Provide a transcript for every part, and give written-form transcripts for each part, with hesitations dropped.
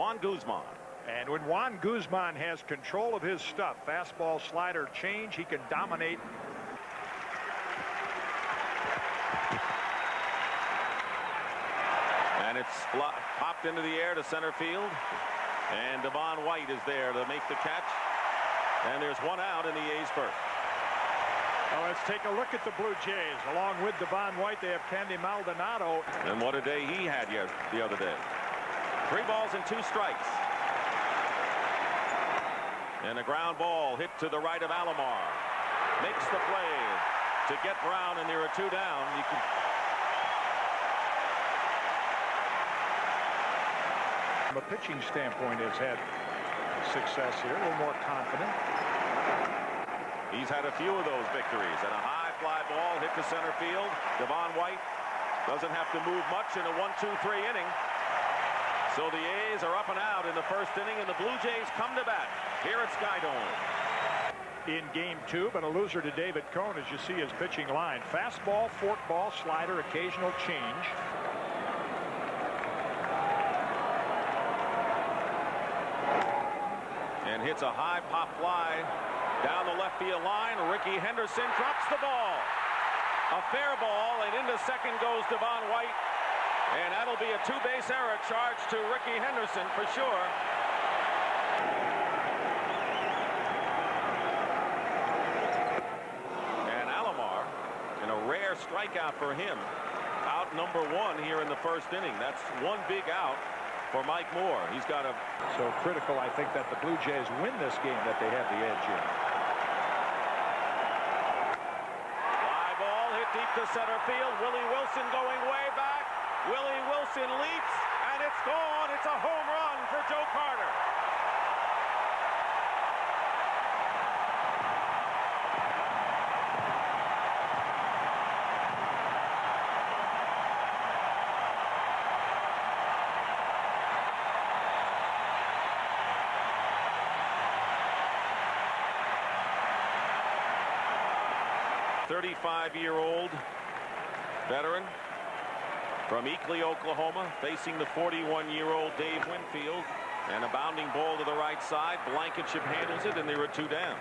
Juan Guzman. And when Juan Guzman has control of his stuff, fastball, slider, change, he can dominate. And it's popped into the air to center field. And Devon White is there to make the catch. And there's one out in the A's first. Well, let's take a look at the Blue Jays. Along with Devon White, they have Candy Maldonado. And what a day he had the other day. 3 balls and 2 strikes. And a ground ball hit to the right of Alomar. Makes the play to get Brown, and there are 2 down. From a pitching standpoint, has had success here, a little more confident. He's had a few of those victories. And a high fly ball hit to center field. Devon White doesn't have to move much in a 1-2-3 inning. So the A's are up and out in the first inning, and the Blue Jays come to bat here at SkyDome. In game 2, but a loser to David Cone, as you see his pitching line. Fastball, forkball, slider, occasional change. And hits a high pop fly down the left field line. Ricky Henderson drops the ball. A fair ball, and into second goes Devon White. And that'll be a 2-base error charged to Ricky Henderson for sure. And Alomar, in a rare strikeout for him, out number 1 here in the first inning. That's 1 big out for Mike Moore. He's got a... So critical, I think, that the Blue Jays win this game, that they have the edge here. Fly ball hit deep to center field. Willie Wilson going way back. Willie Wilson leaps, and it's gone. It's a home run for Joe Carter. "35-year-old veteran from Eakley, Oklahoma, facing the 41-year-old Dave Winfield, and a bounding ball to the right side. Blankenship handles it, and there are 2 down.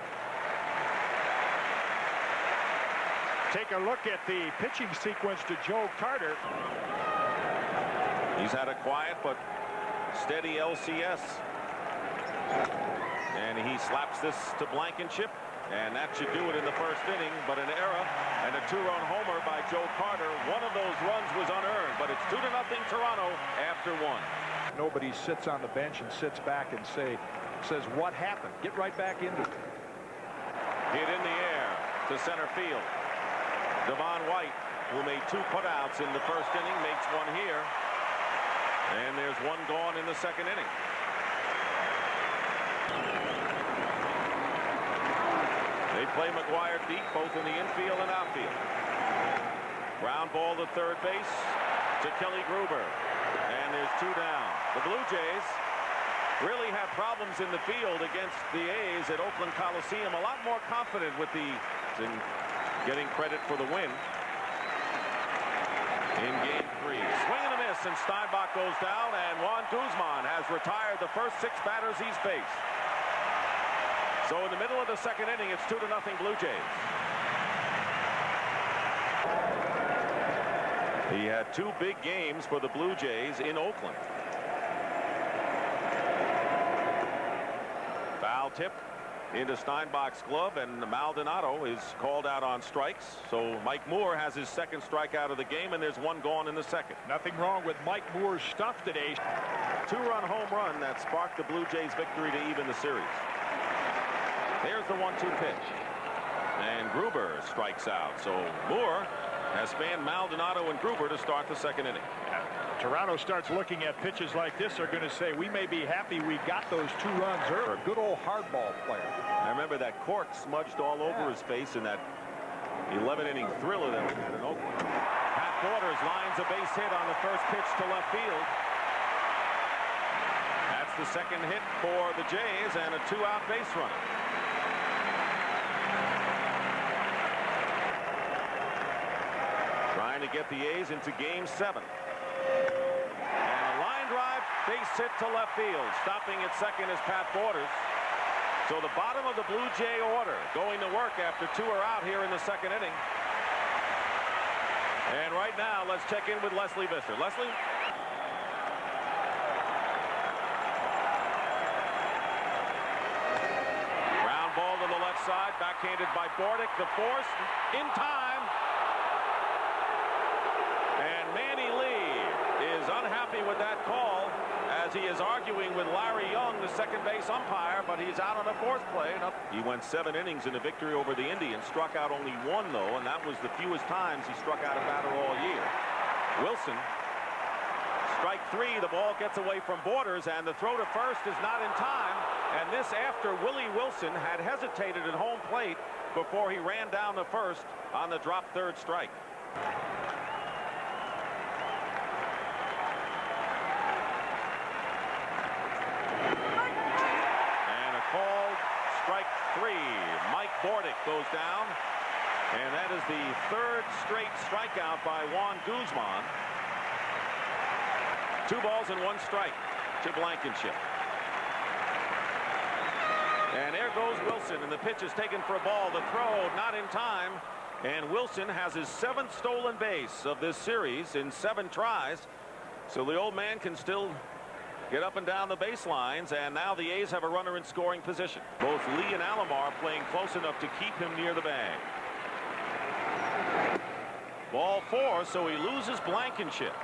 Take a look at the pitching sequence to Joe Carter. He's had a quiet but steady LCS. And he slaps this to Blankenship. And that should do it in the first inning, but an error and a 2-run homer by Joe Carter. One of those runs was unearned, but it's 2-0 Toronto after 1. Nobody sits on the bench and sits back and says, what happened? Get right back into it. Hit in the air to center field. Devon White, who made 2 putouts in the first inning, makes 1 here. And there's 1 gone in the second inning. They play McGuire deep, both in the infield and outfield. Ground ball to third base to Kelly Gruber. And there's 2 down. The Blue Jays really had problems in the field against the A's at Oakland Coliseum. A lot more confident with the getting credit for the win. In game 3. Swing and a miss, and Steinbach goes down, and Juan Guzman has retired the first 6 batters he's faced. So in the middle of the second inning, it's 2-0 Blue Jays. He had 2 big games for the Blue Jays in Oakland. Foul tip into Steinbach's glove, and Maldonado is called out on strikes. So Mike Moore has his 2nd strikeout of the game, and there's 1 gone in the second. Nothing wrong with Mike Moore's stuff today. 2-run home run that sparked the Blue Jays' victory to even the series. There's the 1-2 pitch. And Gruber strikes out. So Moore has spanned Maldonado and Gruber to start the second inning. Toronto starts looking at pitches like this. They're going to say, we may be happy we got those 2 runs early. A good old hardball player. I remember that cork smudged all over his face in that 11-inning thriller that we had in Oakland. Pat Borders lines a base hit on the first pitch to left field. That's the second hit for the Jays, and a 2-out base runner. Trying to get the A's into game 7. And a line drive, base hit to left field. Stopping at second is Pat Borders. So the bottom of the Blue Jay order going to work after 2 are out here in the second inning. And right now, let's check in with Leslie Visser. Leslie? Ground ball to the left side, backhanded by Bordick. The force in time. And Manny Lee is unhappy with that call as he is arguing with Larry Young, the second base umpire, but he's out on the 4th play. He went 7 innings in a victory over the Indians, struck out only 1 though, and that was the fewest times he struck out a batter all year. Wilson, strike 3, the ball gets away from Borders, and the throw to first is not in time, and this after Willie Wilson had hesitated at home plate before he ran down the first on the drop 3rd strike. Strike 3. Mike Bordick goes down, and that is the 3rd straight strikeout by Juan Guzman. 2 balls and 1 strike to Blankenship. And there goes Wilson, and the pitch is taken for a ball. The throw not in time, and Wilson has his 7th stolen base of this series in 7 tries. So the old man can still get up and down the baselines, and now the A's have a runner in scoring position. Both Lee and Alomar playing close enough to keep him near the bag. Ball 4, so he loses Blankenship.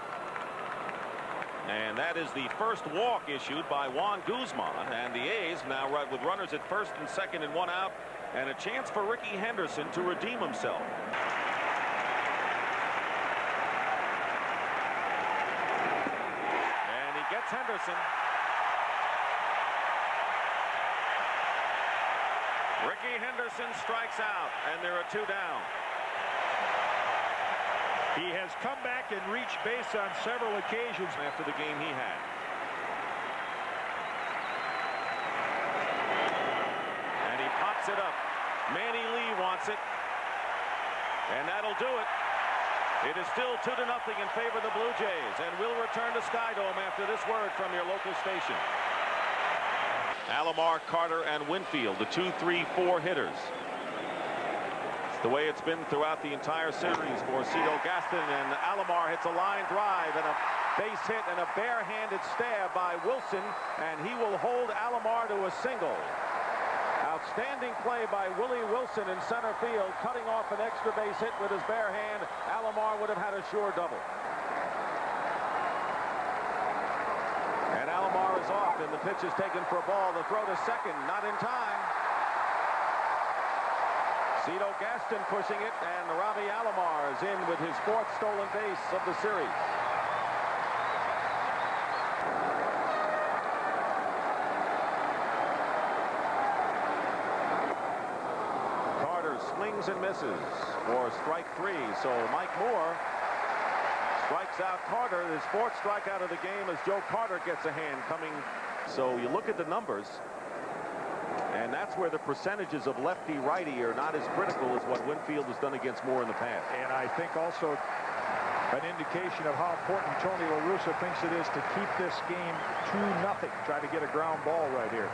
And that is the first walk issued by Juan Guzman, and the A's now with runners at 1st and 2nd and 1 out, and a chance for Ricky Henderson to redeem himself. Gets Henderson. Ricky Henderson strikes out, and there are 2 down. He has come back and reached base on several occasions after the game he had. And he pops it up. Manny Lee wants it, and that'll do it. It is still 2-0 in favor of the Blue Jays, and we'll return to SkyDome after this word from your local station. Alomar, Carter, and Winfield, the 2, 3, 4 hitters. It's the way it's been throughout the entire series for Cito Gaston, and Alomar hits a line drive and a base hit and a barehanded stab by Wilson, and he will hold Alomar to a single. Outstanding play by Willie Wilson in center field, cutting off an extra base hit with his bare hand. Alomar would have had a sure double. And Alomar is off, and the pitch is taken for a ball. The throw to second, not in time. Cito Gaston pushing it, and Robbie Alomar is in with his 4th stolen base of the series. Swings and misses for strike 3. So Mike Moore strikes out Carter. His 4th strikeout of the game as Joe Carter gets a hand coming. So you look at the numbers, and that's where the percentages of lefty-righty are not as critical as what Winfield has done against Moore in the past. And I think also an indication of how important Tony La Russa thinks it is to keep this game 2-0. Try to get a ground ball right here.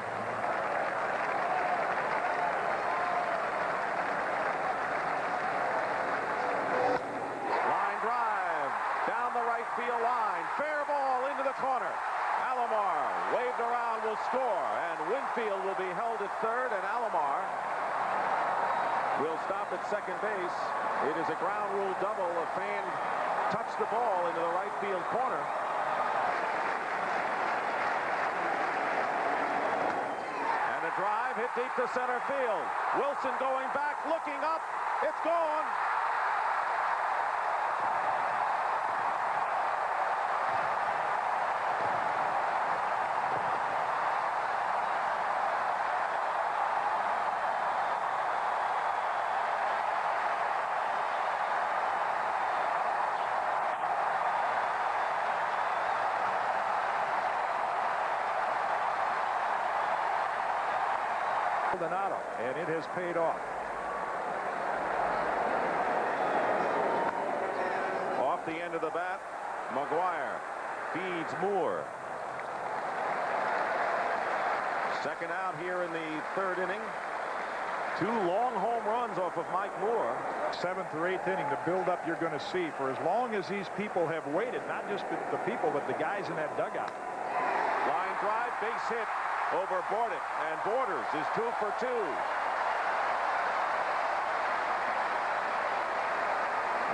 Field line, fair ball into the corner. Alomar waved around, will score, and Winfield will be held at 3rd, and Alomar will stop at second base. It is a ground rule double. A fan touched the ball into the right field corner. And a drive hit deep to center field. Wilson going back, looking up. It's gone. And it has paid off. Off the end of the bat, McGuire feeds Moore. Second out here in the third inning. 2 long home runs off of Mike Moore. 7th or 8th inning, the buildup you're going to see for as long as these people have waited, not just the people, but the guys in that dugout. Line drive, base hit over Bordick, and Borders is 2 for 2.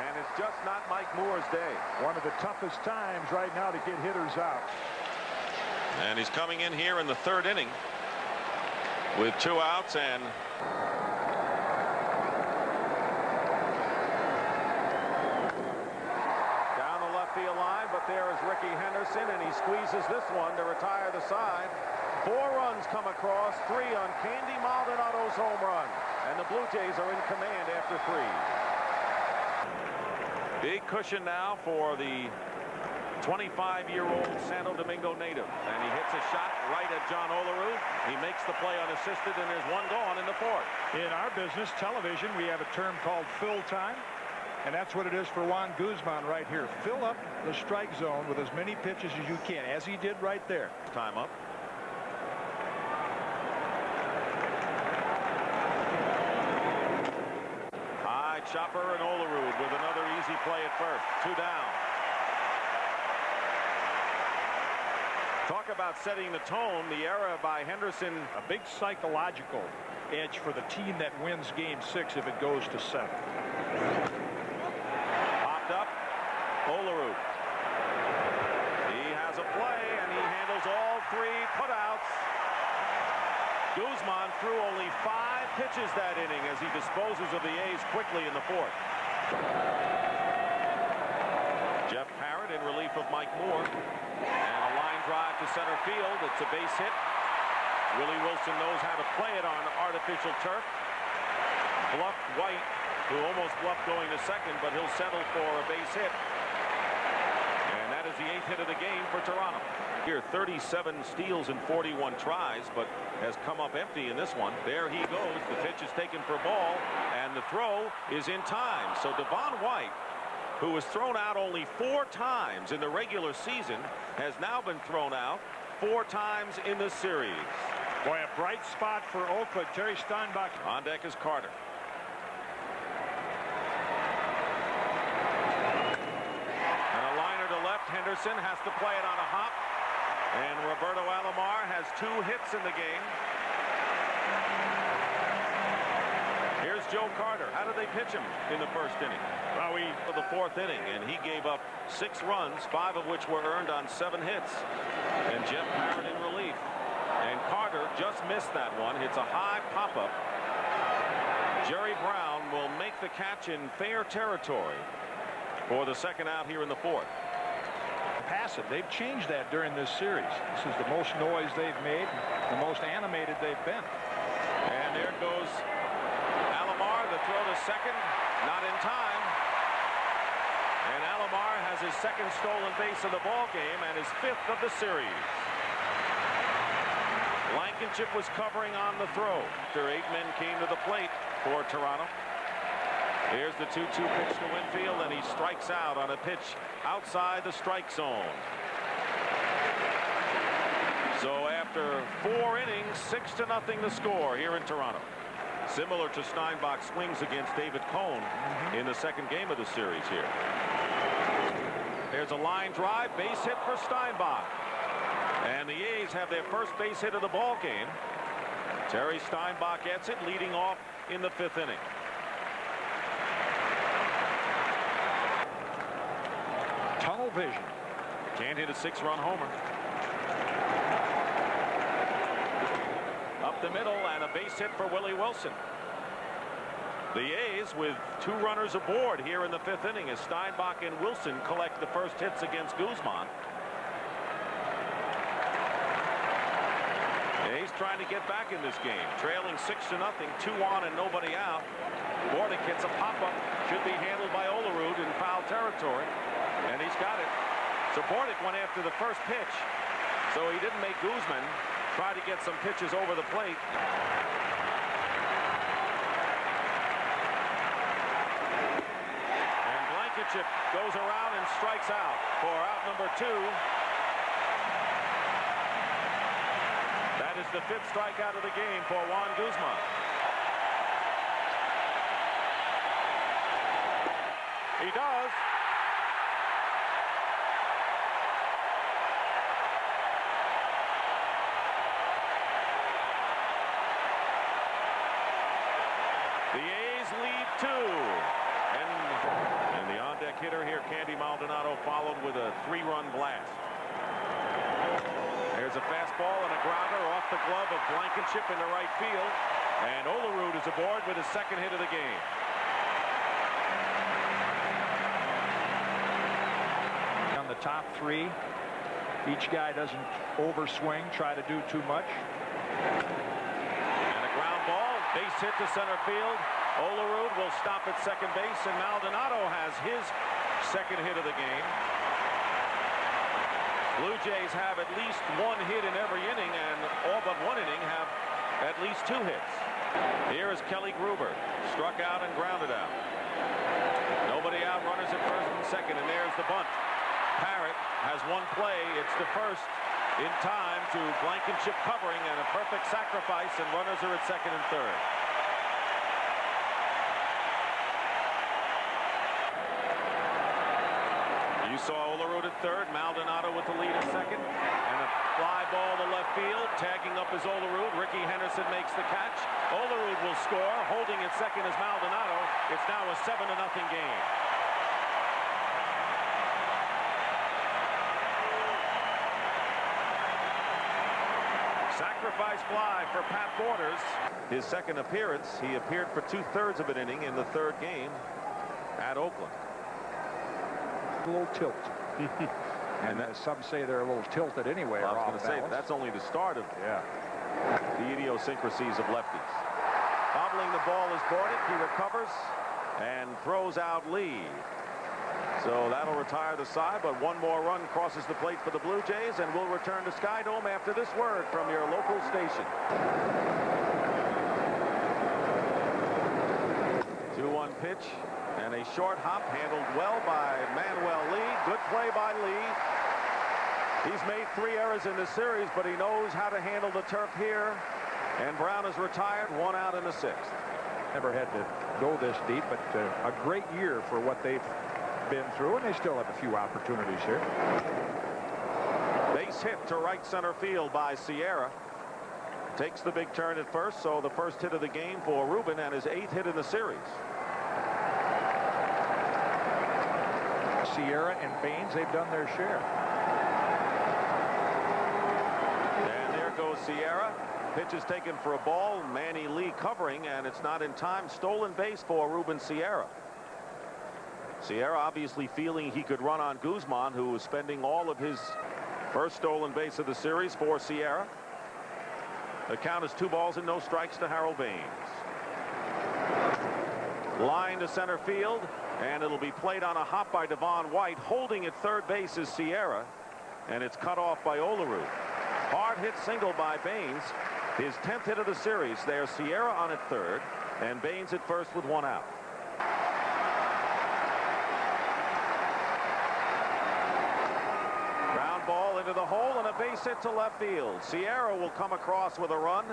And it's just not Mike Moore's day. One of the toughest times right now to get hitters out. And he's coming in here in the third inning with 2 outs and down the left field line, but there is Ricky Henderson, and he squeezes this one to retire the side. 4 runs come across, 3 on Candy Maldonado's home run, and the Blue Jays are in command after 3. Big cushion now for the 25-year-old Santo Domingo native, and he hits a shot right at John Olerud. He makes the play unassisted, and there's 1 gone in the 4th. In our business, television, we have a term called fill time, and that's what it is for Juan Guzman right here. Fill up the strike zone with as many pitches as you can, as he did right there. Time up. High chopper and Olerud with another easy play at first. 2 down. Talk about setting the tone. The error by Henderson. A big psychological edge for the team that wins game 6 if it goes to 7. Popped up. Olerud. He has a play, and he handles all 3 putouts. Guzman threw only 5 pitches that inning as he disposes of the A's quickly in the 4th. Jeff Parrott in relief of Mike Moore. And a line drive to center field. It's a base hit. Willie Wilson knows how to play it on artificial turf. Bluffed White, who almost bluffed going to second, but he'll settle for a base hit. And that is the 8th hit of the game for Toronto. Here, 37 steals and 41 tries, but has come up empty in this one. There he goes. The pitch is taken for ball, and the throw is in time. So Devon White, who was thrown out only 4 times in the regular season, has now been thrown out 4 times in the series. Boy, a bright spot for Oakland. Terry Steinbach. On deck is Carter. And a liner to left. Henderson has to play it on a hop. And Roberto Alomar has 2 hits in the game. Here's Joe Carter. How did they pitch him in the first inning? Well, for the 4th inning, and he gave up 6 runs, 5 of which were earned on 7 hits. And Jeff Parrott in relief. And Carter just missed that one. Hits a high pop-up. Jerry Brown will make the catch in fair territory for the second out here in the 4th. Passive. They've changed that during this series. This is the most noise they've made, the most animated they've been. And there goes Alomar. The throw to second, not in time. And Alomar has his 2nd stolen base of the ball game and his 5th of the series. Blankenship was covering on the throw after 8 men came to the plate for Toronto. Here's the 2-2 pitch to Winfield, and he strikes out on a pitch outside the strike zone. So after 4 innings, 6-0 the score here in Toronto. Similar to Steinbach's swings against David Cone in the 2nd game of the series here. There's a line drive, base hit for Steinbach. And the A's have their first base hit of the ball game. Terry Steinbach gets it, leading off in the 5th inning. Tunnel vision. Can't hit a 6-run homer. Up the middle, and a base hit for Willie Wilson. The A's with 2 runners aboard here in the 5th inning as Steinbach and Wilson collect the first hits against Guzman. A's trying to get back in this game, trailing 6-0, 2 on and nobody out. Bordick hits a pop-up, should be handled by Olerud in foul territory, and he's got it. So Bordick went after the first pitch, so he didn't make Guzman try to get some pitches over the plate. And Blankenship goes around and strikes out for out number 2. That is the 5th strikeout of the game for Juan Guzman. He does. The A's lead 2. And the on-deck hitter here, Candy Maldonado, followed with a 3-run blast. There's a fastball and a grounder off the glove of Blankenship into right field. And Olerud is aboard with his 2nd hit of the game. On the top 3, each guy doesn't overswing, try to do too much. And a ground ball, base hit to center field. Olerud will stop at second base, and Maldonado has his 2nd hit of the game. Blue Jays have at least 1 hit in every inning, and all but 1 inning have at least 2 hits. Here is Kelly Gruber, struck out and grounded out. Nobody out, runners at first and second, and there's the bunt. Parrott has 1 play. It's the first in time to Blankenship covering, and a perfect sacrifice, and runners are at second and third. You saw Olerud at third, Maldonado with the lead at second, and a fly ball to left field. Tagging up is Olerud. Ricky Henderson makes the catch. Olerud will score. Holding at second is Maldonado. It's now a 7-0 game. Sacrifice fly for Pat Borders. His 2nd appearance. He appeared for 2/3 of an inning in the 3rd game at Oakland. A little tilt. And some say they're a little tilted anyway. Well, I was going to say, that's only the start of the idiosyncrasies of lefties. Bobbling the ball is Bordick. He recovers and throws out Lee. So that'll retire the side, but 1 more run crosses the plate for the Blue Jays, and we'll return to SkyDome after this word from your local station. 2-1 pitch. And a short hop handled well by Manuel Lee. Good play by Lee. He's made 3 errors in this series, but he knows how to handle the turf here. And Brown is retired, 1 out in the 6th. Never had to go this deep, but a great year for what they've been through, and they still have a few opportunities here. Base hit to right center field by Sierra. Takes the big turn at first, so the first hit of the game for Ruben and his 8th hit in the series. Sierra and Baines, they've done their share. And there goes Sierra. Pitch is taken for a ball. Manny Lee covering, and it's not in time. Stolen base for Ruben Sierra. Sierra obviously feeling he could run on Guzman, who was spending all of his first stolen base of the series for Sierra. The count is 2 balls and no strikes to Harold Baines. Line to center field, and it'll be played on a hop by Devon White. Holding at third base is Sierra, and it's cut off by Olerud. Hard hit single by Baines. His 10th hit of the series. There's Sierra on at third, and Baines at first with 1 out. Ground ball into the hole, and a base hit to left field. Sierra will come across with a run.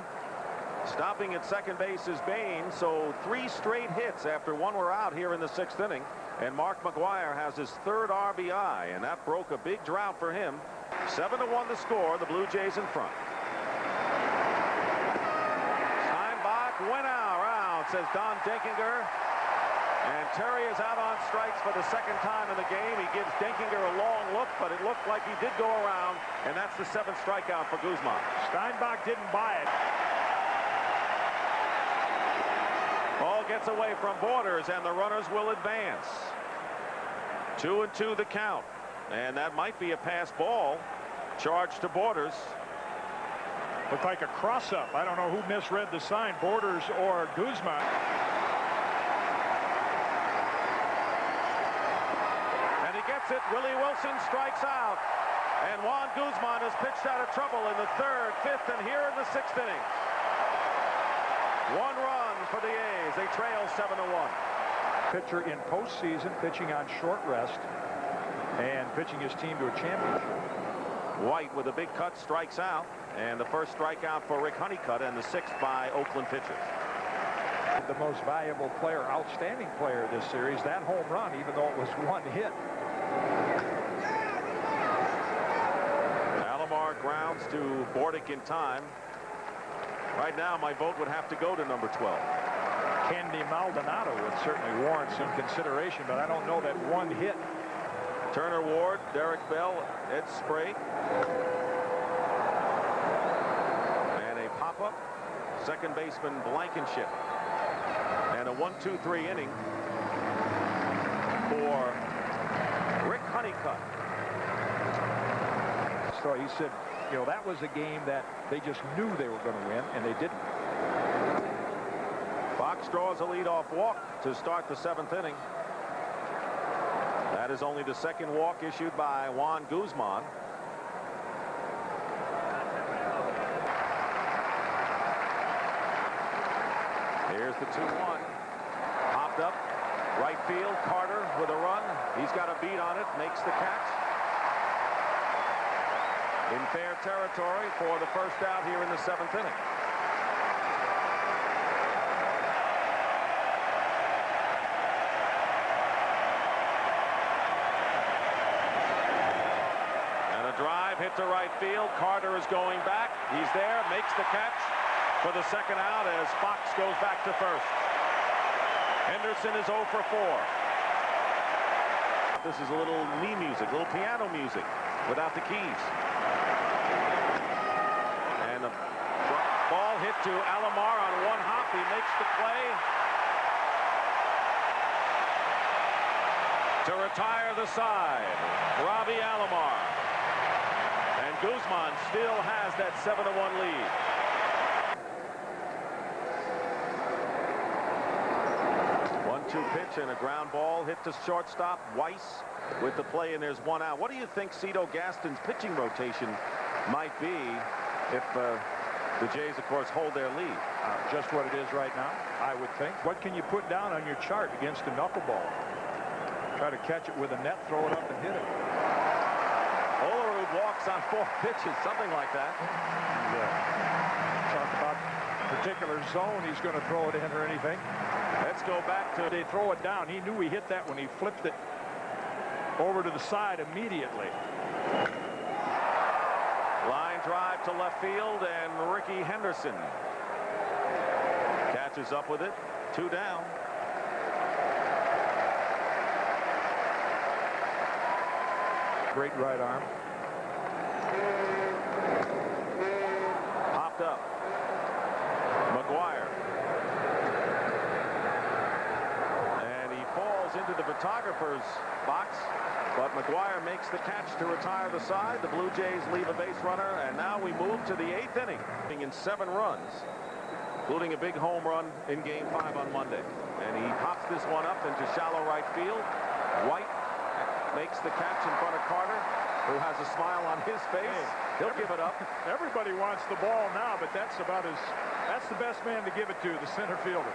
Stopping at second base is Baines, so 3 straight hits after 1 were out here in the 6th inning. And Mark McGwire has his 3rd RBI, and that broke a big drought for him. 7-1 the score, the Blue Jays in front. Steinbach went out, says Don Denkinger. And Terry is out on strikes for the 2nd time in the game. He gives Denkinger a long look, but it looked like he did go around, and that's the 7th strikeout for Guzman. Steinbach didn't buy it. Ball gets away from Borders, and the runners will advance. 2-2 the count, and that might be a pass ball. Charge to Borders. Looked like a cross-up. I don't know who misread the sign, Borders or Guzman. And he gets it. Willie Wilson strikes out, and Juan Guzman is pitched out of trouble in the 3rd, 5th, and here in the 6th inning. 1 run for the A's. They trail 7-1. Pitcher in postseason, pitching on short rest, and pitching his team to a championship. White with a big cut strikes out, and the first strikeout for Rick Honeycutt, and the 6th by Oakland pitchers. The most valuable player, outstanding player this series, that home run, even though it was one hit. Alomar grounds to Bordick in time. Right now, my vote would have to go to number 12. Candy Maldonado would certainly warrant some consideration, but I don't know that one hit. Turner Ward, Derek Bell, Ed Sprague. And a pop-up. Second baseman Blankenship. And a 1-2-3 inning for Rick Honeycutt. So he said, you know, that was a game that they just knew they were going to win, and they didn't. Fox draws a leadoff walk to start the 7th inning. That is only the second walk issued by Juan Guzman. Here's the 2-1. Popped up. Right field. Carter with a run. He's got a beat on it. Makes the catch. In fair territory for the first out here in the 7th inning. And a drive hit to right field. Carter is going back. He's there. Makes the catch for the second out as Fox goes back to first. Henderson is 0 for 4. This is a little knee music, a little piano music without the keys. And a ball hit to Alomar on one hop. He makes the play to retire the side. Robbie Alomar. And Guzman still has that 7-1 lead. One-two pitch and a ground ball hit to shortstop. Weiss with the play, and there's one out. What do you think Cito Gaston's pitching rotation might be if the Jays, of course, hold their lead? Just what it is right now, I would think. What can you put down on your chart against a knuckleball? Try to catch it with a net, throw it up, and hit it. Olerud walks on 4 pitches, something like that. Talk about particular zone he's going to throw it in or anything. Let's go back to... They throw it down. He knew he hit that when he flipped it over to the side immediately. Line drive to left field, and Ricky Henderson catches up with it. 2 down. Great right arm. Popped up. McGuire. And he falls into the photographer's box, but McGuire makes the catch to retire the side. The Blue Jays leave a base runner, and now we move to the 8th inning. In 7 runs, including a big home run in Game 5 on Monday. And he pops this one up into shallow right field. White makes the catch in front of Carter, who has a smile on his face. He'll give it up. Everybody wants the ball now, but that's the best man to give it to, the center fielder.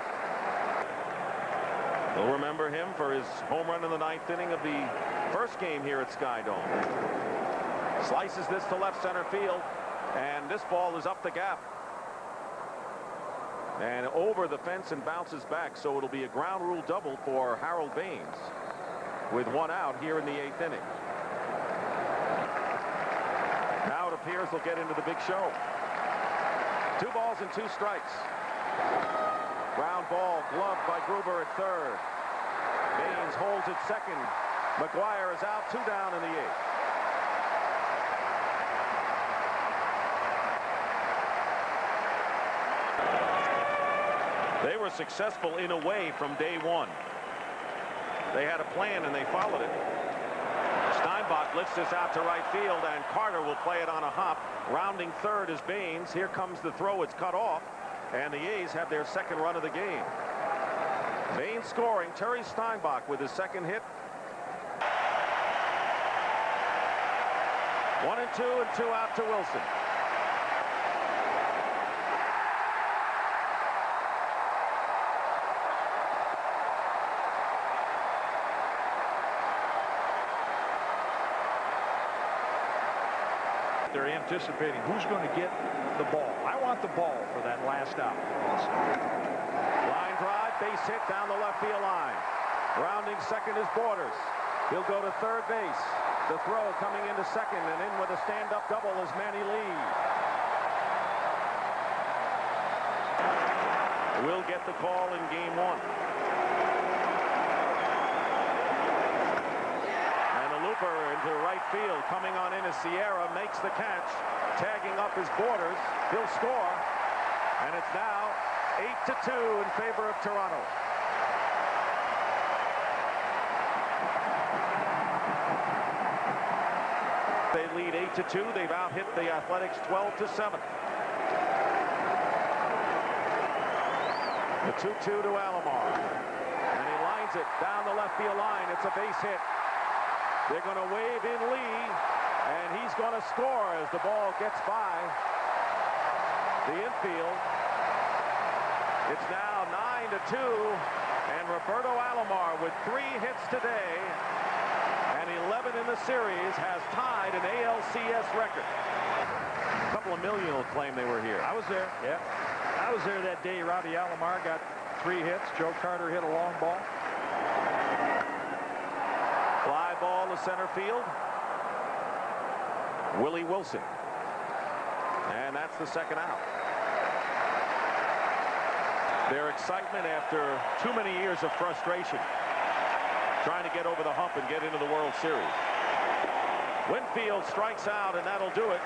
We'll remember him for his home run in the 9th inning of the first game here at SkyDome. Slices this to left center field, and this ball is up the gap and over the fence and bounces back, so it'll be a ground rule double for Harold Baines with 1 out here in the 8th inning. Now it appears they'll get into the big show. 2 balls and 2 strikes. Ground ball gloved by Gruber at third. Baines holds at second. McGuire is out. 2 down in the 8th. They were successful in a way from day one. They had a plan and they followed it. Steinbach lifts this out to right field, and Carter will play it on a hop. Rounding third is Baines. Here comes the throw. It's cut off, and the A's have their second run of the game. Baines scoring. Terry Steinbach with his second hit. 1 and 2 and 2 out to Wilson. there anticipating who's going to get the ball. I want the ball for that last out. Line drive, base hit down the left field line. Rounding second is Borders. He'll go to third base. The throw coming into second, and in with a stand-up double is Manny Lee. Will get the call in game one. And a looper into right field. Coming on in is Sierra, makes the catch. Tagging up his Borders. He'll score. And it's now 8-2 in favor of Toronto. They lead 8-2. They've out-hit the Athletics 12-7. The 2-2 to Alomar. And he lines it down the left field line. It's a base hit. They're going to wave in Lee, and he's going to score as the ball gets by the infield. It's now 9-2, and Roberto Alomar with 3 hits today and 11 in the series has tied an ALCS record. A couple of million will claim they were here. I was there, yeah. I was there that day. Robbie Alomar got 3 hits. Joe Carter hit a long ball. Fly ball to center field. Willie Wilson. And that's the second out. Their excitement after too many years of frustration, trying to get over the hump and get into the World Series. Winfield strikes out, and that'll do it.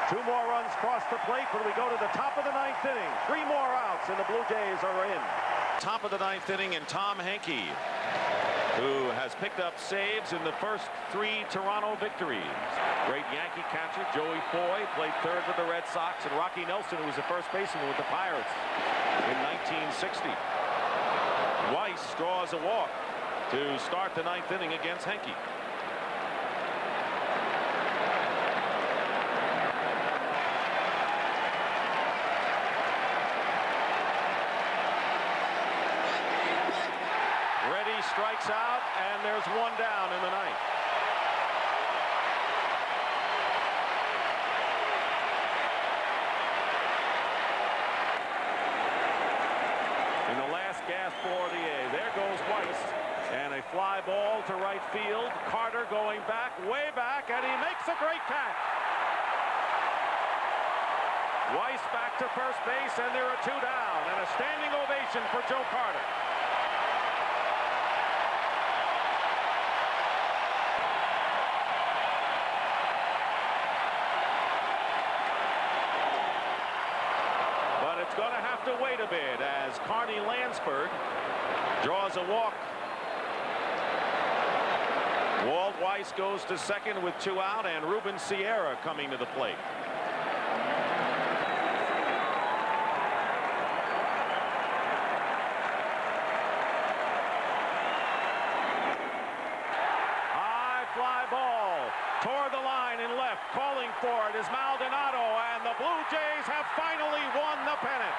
2 more runs cross the plate, but we go to the top of the 9th inning. 3 more outs, and the Blue Jays are in. Top of the 9th inning, and Tom Henke, who has picked up saves in the first 3 Toronto victories. Great Yankee catcher Joey Foy played third with the Red Sox, and Rocky Nelson, who was the first baseman with the Pirates in 1960. Weiss draws a walk to start the 9th inning against Henke. Strikes out, and there's 1 down in the 9th. In the last gasp for the A, there goes Weiss, and a fly ball to right field. Carter going back, way back, and he makes a great catch. Weiss back to first base, and there are 2 down, and a standing ovation for Joe Carter. It's going to have to wait a bit as Carney Lansford draws a walk. Walt Weiss goes to second with 2 out, and Ruben Sierra coming to the plate. High fly ball toward the line in left. Calling for it is Maldonado, and the Blue Jays have finally won the pennant.